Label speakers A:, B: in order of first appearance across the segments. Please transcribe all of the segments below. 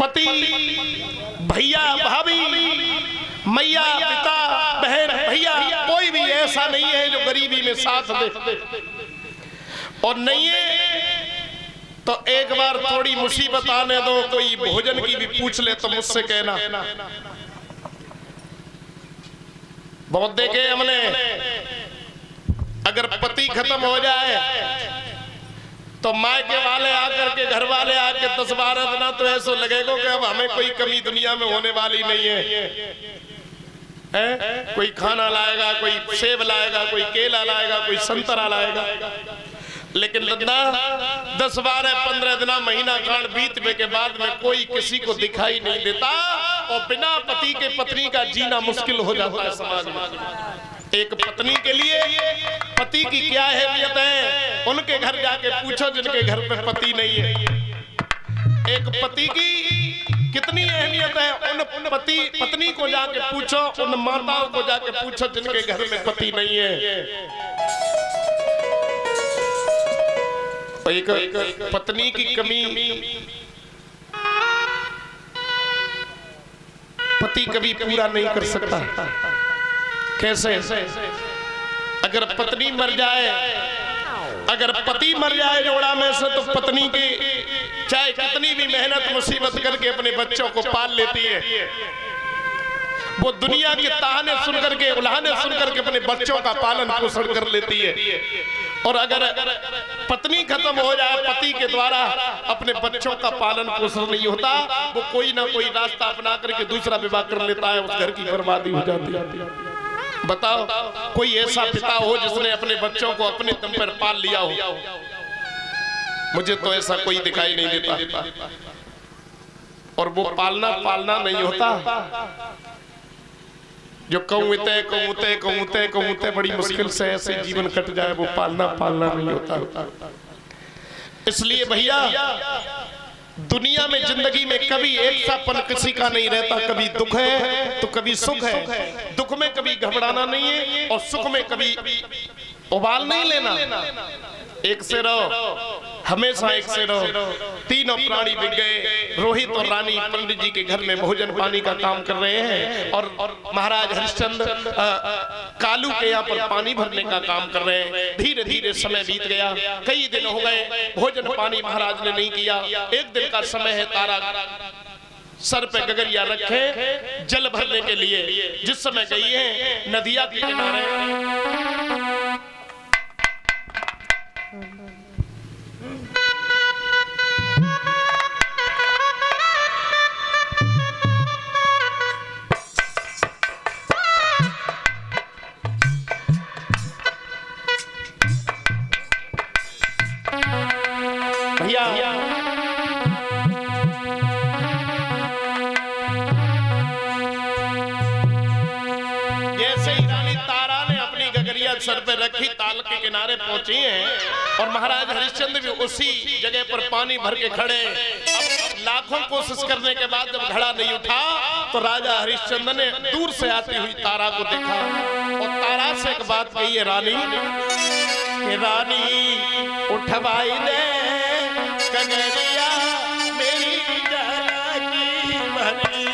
A: पति, भैया, भाभी, मैया, पिता, बहन, भैया, कोई भी ऐसा नहीं है जो गरीबी में साथ दे। और नहीं है तो एक बार थोड़ी मुसीबत आने दो, कोई भोजन की भी पूछ ले तो मुझसे कहना। बहुत देखे हमने, अगर पति खत्म हो जाए तो मायके वाले आकर के, घर वाले आके 10-12 दिन तो ऐसा लगेगा कि अब हमें कोई कमी दुनिया में होने वाली नहीं है। कोई खाना लाएगा, कोई सेब लाएगा, कोई केला लाएगा, कोई संतरा लाएगा। लेकिन 10-12-15 दिन, महीना कांड बीतने के बाद में कोई किसी को दिखाई नहीं देता और बिना पति के पत्नी का जीना मुश्किल हो जाता है समाज में। एक पत्नी के लिए पति की क्या अहमियत है, उनके घर जाके पूछो जिनके घर में पति नहीं है। एक पति की कितनी अहमियत है, उन पत्नी को जाके पूछो, उन माताओं को जाके पूछो जिनके घर में पति नहीं है। एक पत्नी की कमी पति कभी पूरा नहीं कर सकता। कैसे? अगर पत्नी मर जाए, अगर पति मर जाए जोड़ा में से, तो पत्नी की चाहे कितनी भी मेहनत मुसीबत करके अपने बच्चों को पाल लेती है, वो दुनिया के ताने सुन करके, उल्हाने सुन करके अपने बच्चों का पालन पोषण कर लेती है। और अगर पत्नी खत्म हो जाए, पति के द्वारा अपने बच्चों का पालन पोषण नहीं होता, वो कोई ना कोई रास्ता अपना करके दूसरा विवाह कर लेता है, उस घर की बर्बादी हो जाती है। बताओ कोई ऐसा पिता हो जिसने अपने बच्चों को अपने दम पर पाल लिया हो? मुझे तो ऐसा कोई दिखाई नहीं देता। और वो पालना नहीं होता, जो कहूते बड़ी मुश्किल से ऐसे जीवन कट जाए, वो पालना नहीं होता। इसलिए भैया, दुनिया में, जिंदगी में कभी एक सा पल किसी का नहीं रहता। कभी दुख है तो कभी सुख है। दुख में कभी घबराना नहीं है और सुख में कभी उबाल नहीं लेना। एक से रहो, हमेशा एक से रहो। तीनों प्राणी बिक गए। रोहित और रानी पंडित जी के घर में भोजन पानी का काम कर रहे हैं और महाराज हरिश्चंद्र कालू के यहाँ पर पानी भरने का काम कर रहे हैं। धीरे धीरे समय बीत गया, कई दिन हो गए, भोजन पानी महाराज ने नहीं किया। एक दिन का समय है, तारा सर पे गगरिया रखे जल भरने के लिए। जिस समय गई है नदिया के किनारे, जैसे ही रानी तारा ने अपनी गगरिया सर पे रखी, ताल के किनारे पहुंची हैं और महाराज हरिश्चंद्र भी उसी जगह पर पानी भर के खड़े। अब लाखों कोशिश करने के बाद जब घड़ा नहीं उठा तो राजा हरिश्चंद्र ने दूर से आती हुई तारा को देखा और तारा से एक बात कही है, रानी उठवाई दे गगरिया मेरी जाकी भरी।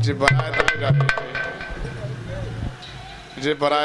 A: जे बरात जे बरात